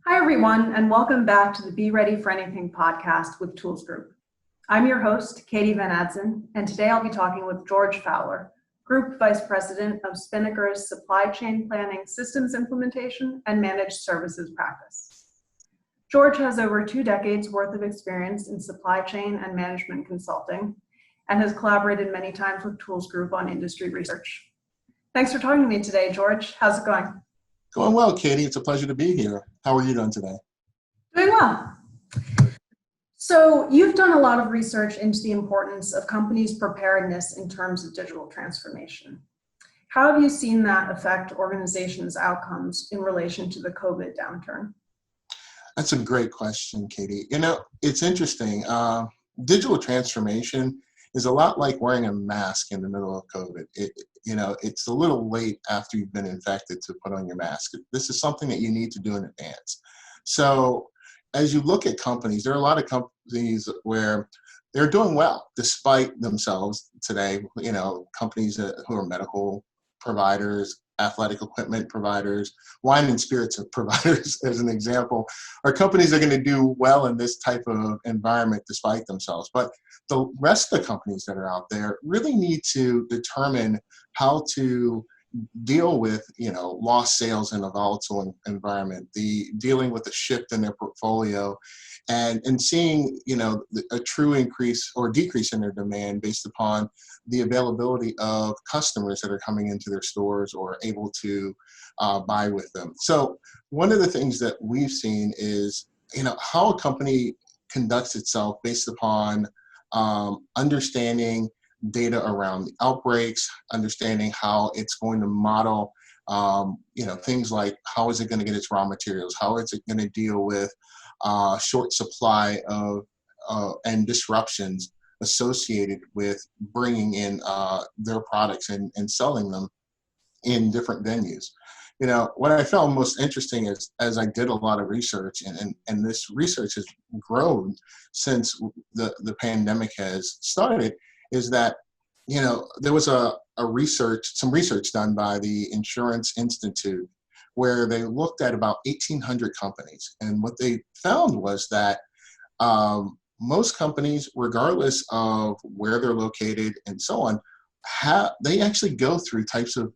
Hi, everyone, and welcome back to the Be Ready for Anything podcast with Tools Group. I'm your host, Katie Van Adsen, and today I'll be talking with George Fowler, Group Vice President of Spinnaker's Supply Chain Planning Systems Implementation and Managed Services Practice. George has over 2 decades worth of experience in supply chain and management consulting and has collaborated many times with Tools Group on industry research. Thanks for talking to me today, George. How's it going? Going well, Katie. It's a pleasure to be here. How are you doing today? Doing well. So you've done a lot of research into the importance of companies' preparedness in terms of digital transformation. How have you seen that affect organizations' outcomes in relation to the COVID downturn? That's a great question, Katie. It's interesting. Digital transformation is a lot like wearing a mask in the middle of COVID. It's a little late after you've been infected to put on your mask. This is something that you need to do in advance. So as you look at companies, there are a lot of companies where they're doing well despite themselves today. Companies who are medical providers, athletic equipment providers, wine and spirits providers, as an example, are companies that are going to do well in this type of environment despite themselves. But the rest of the companies that are out there really need to determine how to deal with, lost sales in a volatile environment, dealing with a shift in their portfolio and seeing, a true increase or decrease in their demand based upon the availability of customers that are coming into their stores or able to buy with them. So one of the things that we've seen is, how a company conducts itself based upon understanding data around the outbreaks, understanding how it's going to model, things like how is it going to get its raw materials, how is it going to deal with short supply of and disruptions associated with bringing in their products and selling them in different venues. What I found most interesting is, as I did a lot of research, and this research has grown since the pandemic has started, is that, there was some research done by the Insurance Institute where they looked at about 1,800 companies. And what they found was that most companies, regardless of where they're located and so on, they actually go through types of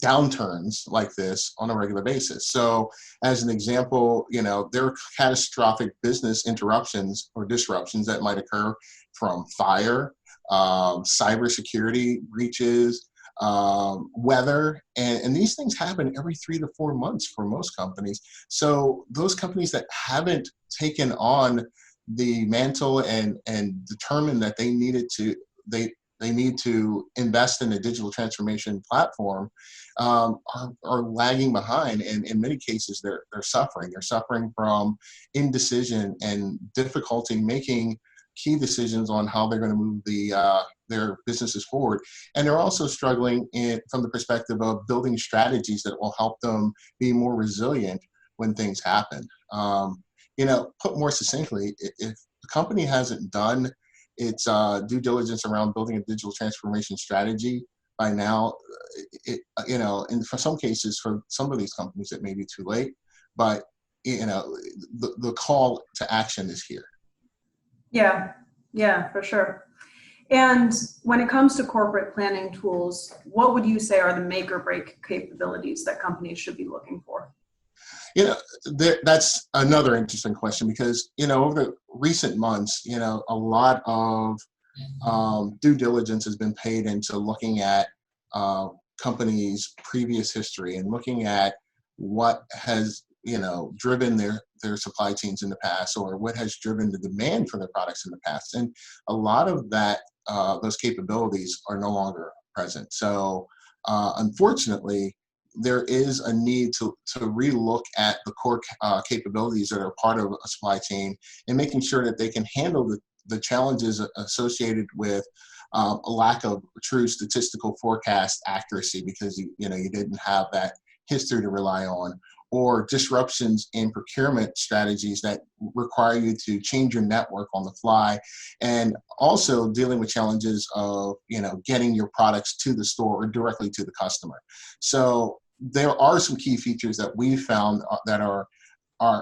downturns like this on a regular basis. So as an example, there are catastrophic business interruptions or disruptions that might occur from fire, cybersecurity breaches, weather, and these things happen every 3 to 4 months for most companies. So those companies that haven't taken on the mantle and determined that they need to invest in a digital transformation platform are lagging behind, and in many cases they're suffering. They're suffering from indecision and difficulty making key decisions on how they're going to move their businesses forward. And they're also struggling from the perspective of building strategies that will help them be more resilient when things happen. Put more succinctly, if the company hasn't done its due diligence around building a digital transformation strategy by now, and for some cases, for some of these companies, it may be too late, but the call to action is here. Yeah, for sure. And when it comes to corporate planning tools, what would you say are the make or break capabilities that companies should be looking for? That's another interesting question because, over the recent months, a lot of due diligence has been paid into looking at companies' previous history and looking at what has, driven their supply chains in the past, or what has driven the demand for their products in the past. And a lot of that, those capabilities are no longer present. So unfortunately, there is a need to relook at the core capabilities that are part of a supply chain and making sure that they can handle the challenges associated with a lack of true statistical forecast accuracy because you didn't have that history to rely on, or disruptions in procurement strategies that require you to change your network on the fly, and also dealing with challenges of getting your products to the store or directly to the customer. So there are some key features that we found that are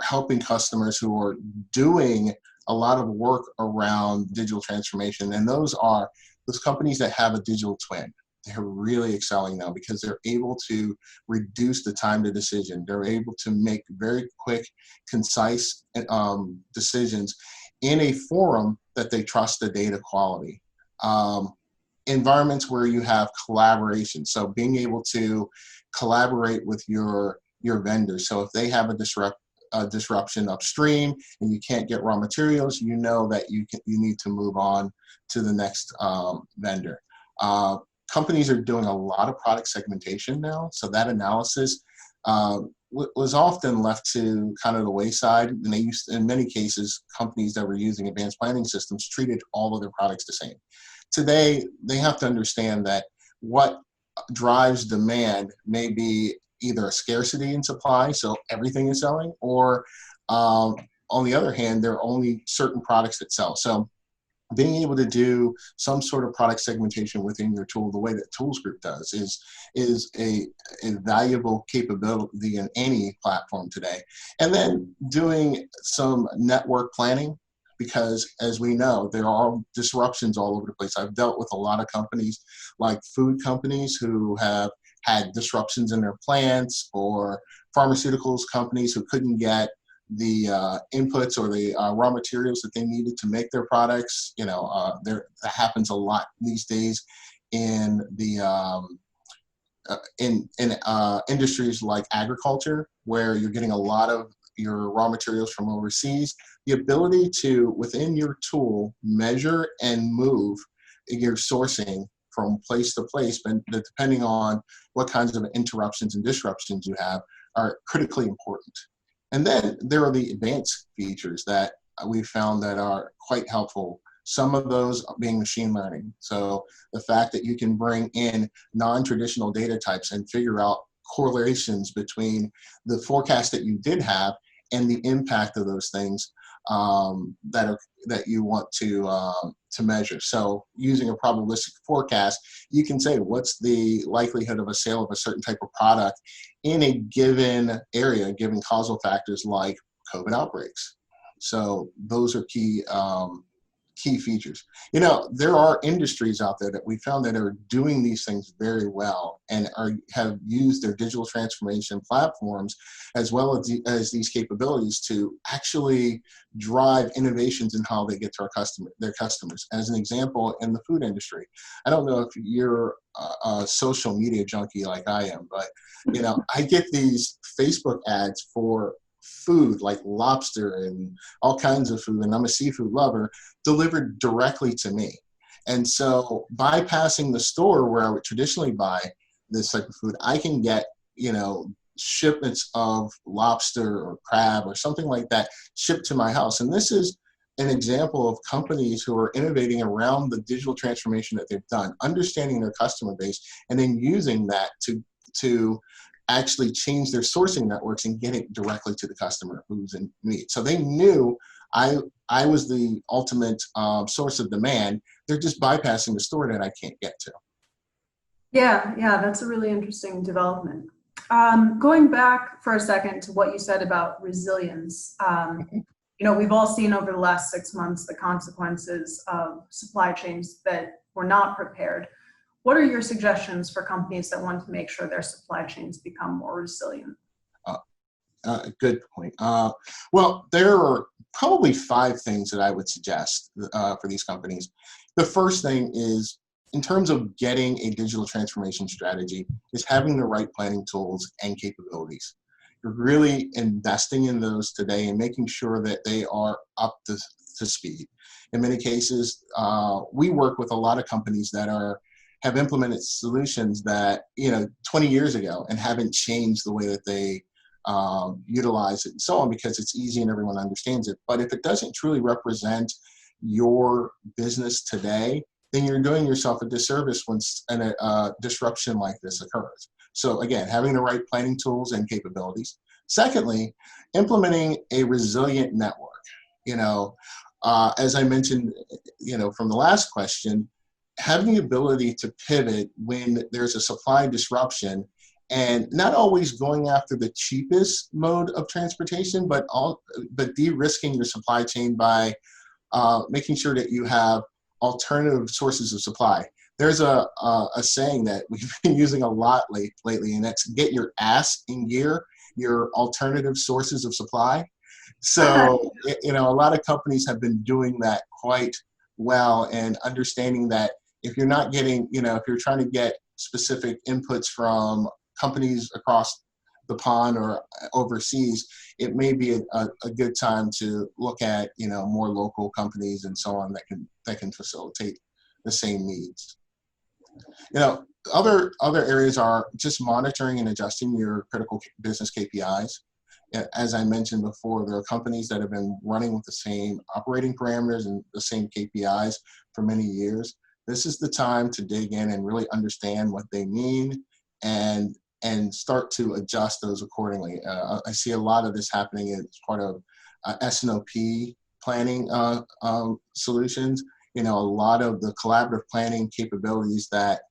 helping customers who are doing a lot of work around digital transformation. And those are those companies that have a digital twin. They're really excelling now because they're able to reduce the time to decision. They're able to make very quick, concise decisions in a forum that they trust the data quality. Environments where you have collaboration. So being able to collaborate with your vendors. So if they have a disruption upstream and you can't get raw materials, you know that you need to move on to the next vendor. Companies are doing a lot of product segmentation now, so that analysis was often left to kind of the wayside, and they used, in many cases, companies that were using advanced planning systems treated all of their products the same. Today, they have to understand that what drives demand may be either a scarcity in supply, so everything is selling, or on the other hand, there are only certain products that sell. So being able to do some sort of product segmentation within your tool, the way that Tools Group does, is a valuable capability in any platform today. And then doing some network planning, because as we know, there are disruptions all over the place. I've dealt with a lot of companies, like food companies, who have had disruptions in their plants, or pharmaceuticals companies who couldn't get the inputs or the raw materials that they needed to make their products. That happens a lot these days in the industries like agriculture, where you're getting a lot of your raw materials from overseas. The ability to, within your tool, measure and move your sourcing from place to place, but depending on what kinds of interruptions and disruptions you have, are critically important. And then there are the advanced features that we found that are quite helpful. Some of those being machine learning. So the fact that you can bring in non-traditional data types and figure out correlations between the forecast that you did have and the impact of those things that you want to measure. So using a probabilistic forecast, you can say what's the likelihood of a sale of a certain type of product in a given area, given causal factors like COVID outbreaks. So those are key features. There are industries out there that we found that are doing these things very well and have used their digital transformation platforms as well as these capabilities to actually drive innovations in how they get to their customers. As an example, in the food industry, I don't know if you're a social media junkie like I am, but I get these Facebook ads for food like lobster and all kinds of food, and I'm a seafood lover, delivered directly to me. And so bypassing the store where I would traditionally buy this type of food, I can get, shipments of lobster or crab or something like that shipped to my house. And this is an example of companies who are innovating around the digital transformation that they've done, understanding their customer base, and then using that to actually change their sourcing networks and get it directly to the customer who's in need. So they knew I was the ultimate source of demand. They're just bypassing the store that I can't get to. Yeah, that's a really interesting development. Going back for a second to what you said about resilience, we've all seen over the last 6 months the consequences of supply chains that were not prepared. What are your suggestions for companies that want to make sure their supply chains become more resilient? Good point. Well, there are probably 5 things that I would suggest for these companies. The first thing is, in terms of getting a digital transformation strategy, is having the right planning tools and capabilities. You're really investing in those today and making sure that they are up to speed. In many cases, we work with a lot of companies that have implemented solutions that 20 years ago and haven't changed the way that they utilize it and so on, because it's easy and everyone understands it. But if it doesn't truly represent your business today, then you're doing yourself a disservice when a disruption like this occurs. So again, having the right planning tools and capabilities. Secondly, implementing a resilient network. As I mentioned, from the last question, having the ability to pivot when there's a supply disruption and not always going after the cheapest mode of transportation, but de-risking your supply chain by making sure that you have alternative sources of supply. There's a saying that we've been using a lot lately, and that's get your ass in gear, your alternative sources of supply. So, a lot of companies have been doing that quite well, and understanding that if you're not getting, if you're trying to get specific inputs from companies across the pond or overseas, it may be a good time to look at, more local companies and so on that can facilitate the same needs. Other areas are just monitoring and adjusting your critical business KPIs. As I mentioned before, there are companies that have been running with the same operating parameters and the same KPIs for many years. This is the time to dig in and really understand what they mean and start to adjust those accordingly. I see a lot of this happening as part of S&OP planning solutions. A lot of the collaborative planning capabilities that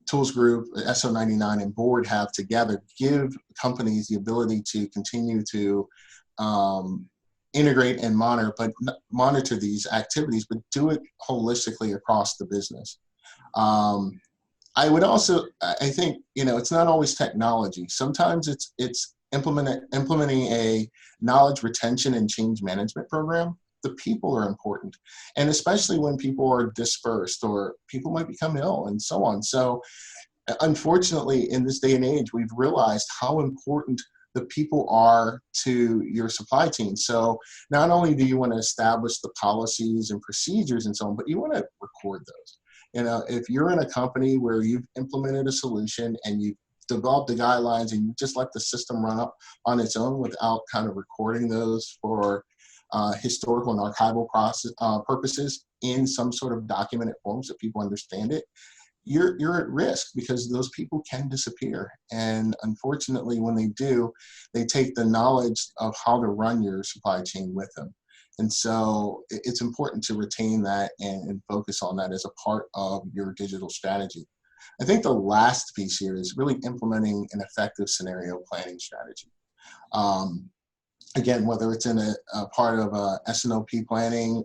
Tools Group, SO99, and board have together give companies the ability to continue to integrate and monitor these activities, but do it holistically across the business. I think, it's not always technology. Sometimes it's implementing a knowledge retention and change management program. The people are important, and especially when people are dispersed or people might become ill and so on. So unfortunately, in this day and age, we've realized how important the people are to your supply chain. So not only do you want to establish the policies and procedures and so on, but you want to record those. If you're in a company where you've implemented a solution and you've developed the guidelines and you just let the system run up on its own without kind of recording those for historical and archival purposes in some sort of documented form so people understand it, you're at risk, because those people can disappear. And unfortunately, when they do, they take the knowledge of how to run your supply chain with them. And so it's important to retain that and focus on that as a part of your digital strategy. I think the last piece here is really implementing an effective scenario planning strategy. Again, whether it's in a part of S&OP planning,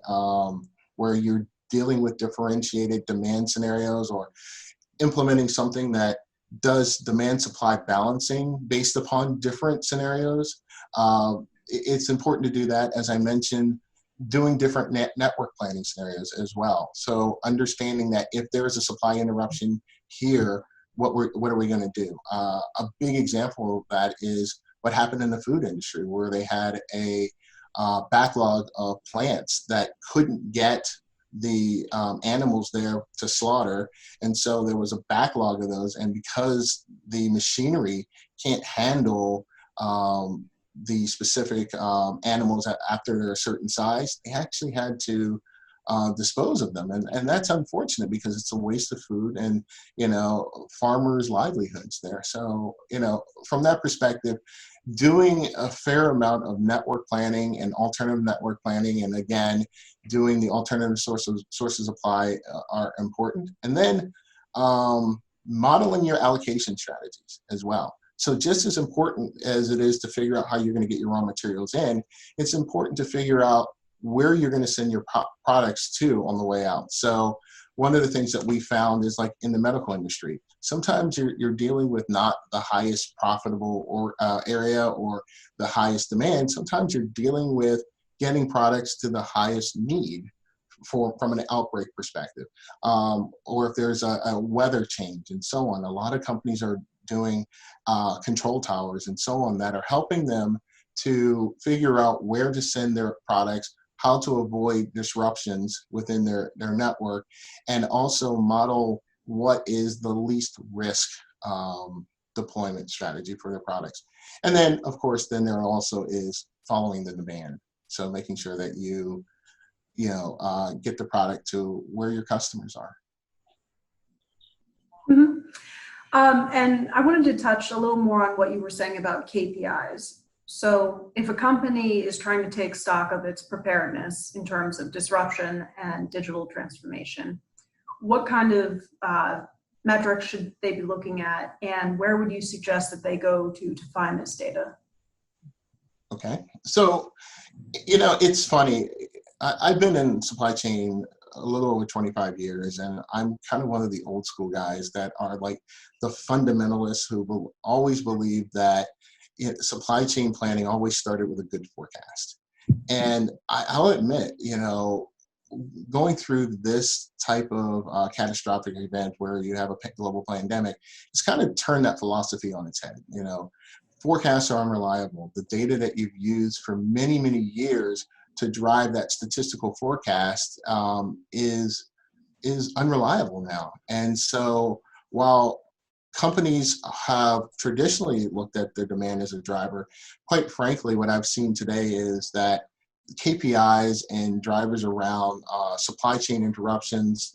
where you're dealing with differentiated demand scenarios, or implementing something that does demand supply balancing based upon different scenarios. It's important to do that. As I mentioned, doing different network planning scenarios as well. So understanding that if there is a supply interruption here, what are we going to do? A big example of that is what happened in the food industry, where they had a backlog of plants that couldn't get the animals there to slaughter. And so there was a backlog of those. And because the machinery can't handle the specific animals after they're a certain size, they actually had to dispose of them. And that's unfortunate, because it's a waste of food and, farmers' livelihoods there. So, from that perspective, doing a fair amount of network planning and alternative network planning, and again, doing the alternative sources of supply are important. And then modeling your allocation strategies as well. So just as important as it is to figure out how you're going to get your raw materials in, it's important to figure out where you're going to send your products to on the way out. So one of the things that we found is, like in the medical industry, sometimes you're dealing with not the highest profitable or area or the highest demand. Sometimes you're dealing with getting products to the highest need from an outbreak perspective, or if there's a weather change and so on. A lot of companies are doing control towers and so on that are helping them to figure out where to send their products, how to avoid disruptions within their network, and also model what is the least risk deployment strategy for their products. And then, of course, then there also is following the demand. So making sure that you get the product to where your customers are. Mm-hmm. And I wanted to touch a little more on what you were saying about KPIs. So if a company is trying to take stock of its preparedness in terms of disruption and digital transformation, what kind of metrics should they be looking at, and where would you suggest that they go to find this data? Okay. So, it's funny. I've been in supply chain a little over 25 years, and I'm kind of one of the old school guys that are like the fundamentalists who will always believe that supply chain planning always started with a good forecast. And I'll admit, going through this type of catastrophic event where you have a global pandemic, it's kind of turned that philosophy on its head. Forecasts are unreliable. The data that you've used for many, many years to drive that statistical forecast is unreliable now. And so while companies have traditionally looked at their demand as a driver, quite frankly, what I've seen today is that KPIs and drivers around supply chain interruptions,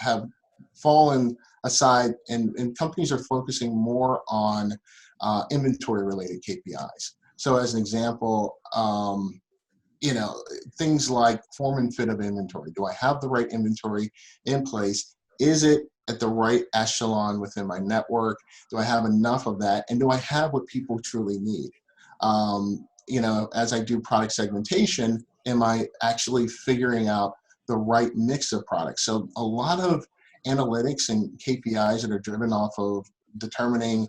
have fallen aside, and companies are focusing more on inventory-related KPIs. So, as an example, things like form and fit of inventory. Do I have the right inventory in place? Is it at the right echelon within my network? Do I have enough of that? And do I have what people truly need? As I do product segmentation, am I actually figuring out the right mix of products? So a lot of analytics and KPIs that are driven off of determining,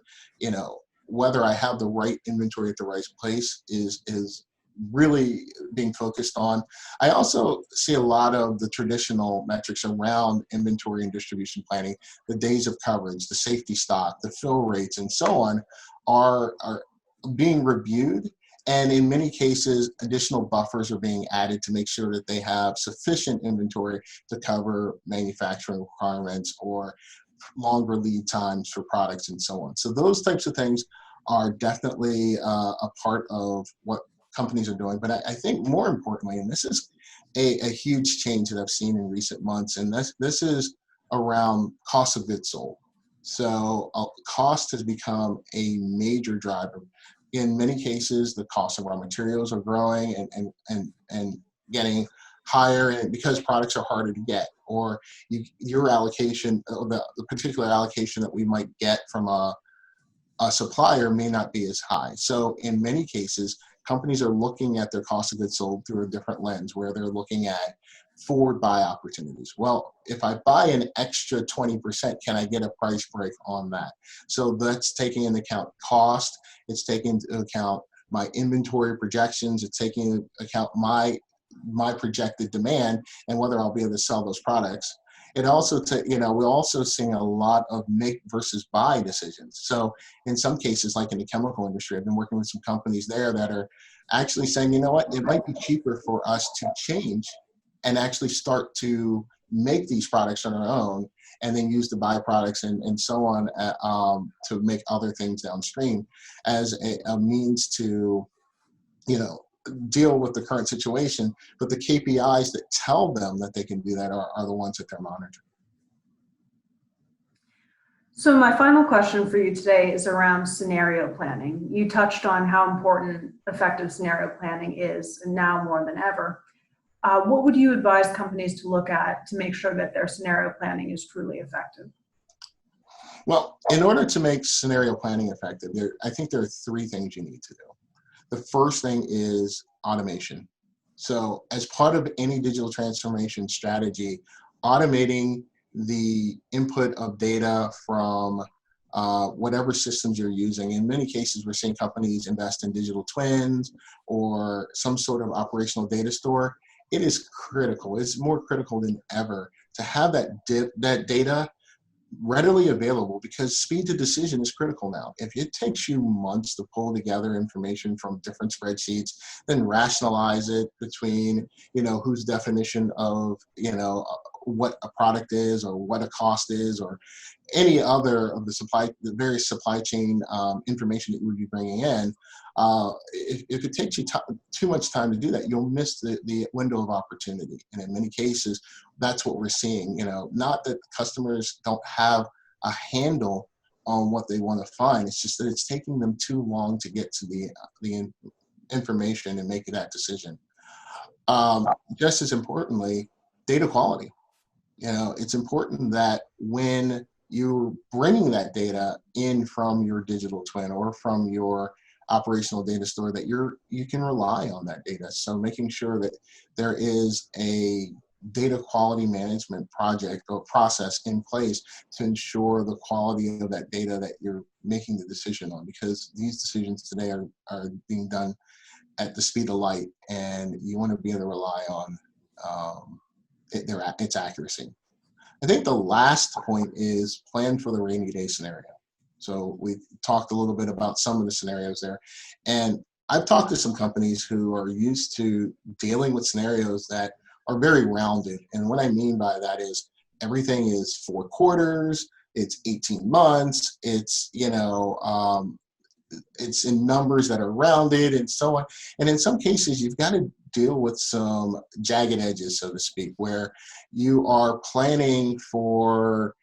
whether I have the right inventory at the right place is really being focused on. I also see a lot of the traditional metrics around inventory and distribution planning, the days of coverage, the safety stock, the fill rates, and so on are being reviewed. And in many cases, additional buffers are being added to make sure that they have sufficient inventory to cover manufacturing requirements or longer lead times for products and so on. So those types of things are definitely a part of what companies are doing. But I think more importantly, and this is a huge change that I've seen in recent months, and this is around cost of goods sold. So cost has become a major driver. In many cases, the cost of raw materials are growing and getting higher, and because products are harder to get, or your allocation, or the particular allocation that we might get from a supplier may not be as high. So in many cases, companies are looking at their cost of goods sold through a different lens, where they're looking at forward buy opportunities. Well, if I buy an extra 20%, can I get a price break on that? So that's taking into account cost. It's taking into account my inventory projections. It's taking into account my projected demand and whether I'll be able to sell those products. It also, we're also seeing a lot of make versus buy decisions. So in some cases, like in the chemical industry, I've been working with some companies there that are actually saying, you know what, it might be cheaper for us to change and actually start to make these products on our own, and then use the byproducts and so on to make other things downstream as a means to, deal with the current situation. But the KPIs that tell them that they can do that are the ones that they're monitoring. So my final question for you today is around scenario planning. You touched on how important effective scenario planning is, and now more than ever. What would you advise companies to look at to make sure that their scenario planning is truly effective? Well, in order to make scenario planning effective, I think there are three things you need to do. The first thing is automation. So as part of any digital transformation strategy, automating the input of data from whatever systems you're using. In many cases, we're seeing companies invest in digital twins or some sort of operational data store. It is critical. It's more critical than ever to have that data readily available, because speed to decision is critical now. If it takes you months to pull together information from different spreadsheets, then rationalize it between, whose definition of, what a product is or what a cost is, or any other of the various supply chain information that you would be bringing in, if it takes you too much time to do that, you'll miss the window of opportunity. And in many cases, that's what we're seeing. Not that customers don't have a handle on what they want to find. It's just that it's taking them too long to get to the information and make that decision. Just as importantly, data quality. It's important that when you're bringing that data in from your digital twin or from your operational data store that you can rely on that data. So making sure that there is a data quality management project or process in place to ensure the quality of that data that you're making the decision on, because these decisions today are being done at the speed of light, and you want to be able to rely on its accuracy. I think the last point is plan for the rainy day scenario. So we've talked a little bit about some of the scenarios there. And I've talked to some companies who are used to dealing with scenarios that are very rounded. And what I mean by that is everything is 4 quarters, it's 18 months, it's, it's in numbers that are rounded and so on. And in some cases, you've got to deal with some jagged edges, so to speak, where you are planning for,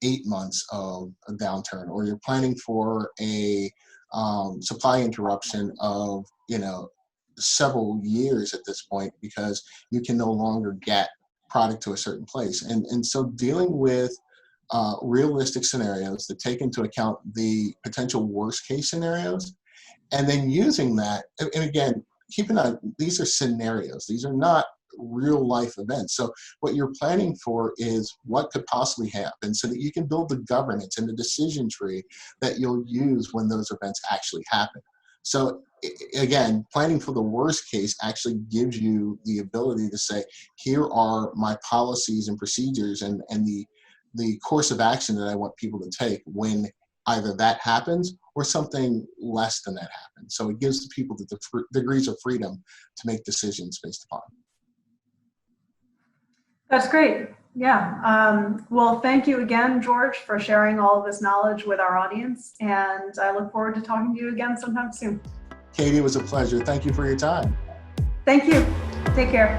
8 months of a downturn, or you're planning for a supply interruption of, several years at this point, because you can no longer get product to a certain place. And so dealing with realistic scenarios that take into account the potential worst case scenarios, and then using that, and again, keep in mind, these are scenarios. These are not real life events. So what you're planning for is what could possibly happen so that you can build the governance and the decision tree that you'll use when those events actually happen. So again, planning for the worst case actually gives you the ability to say, here are my policies and procedures and the course of action that I want people to take when either that happens or something less than that happens. So it gives the people the degrees of freedom to make decisions based upon. That's great. Yeah. Well, thank you again, George, for sharing all of this knowledge with our audience. And I look forward to talking to you again sometime soon. Katie, it was a pleasure. Thank you for your time. Thank you. Take care.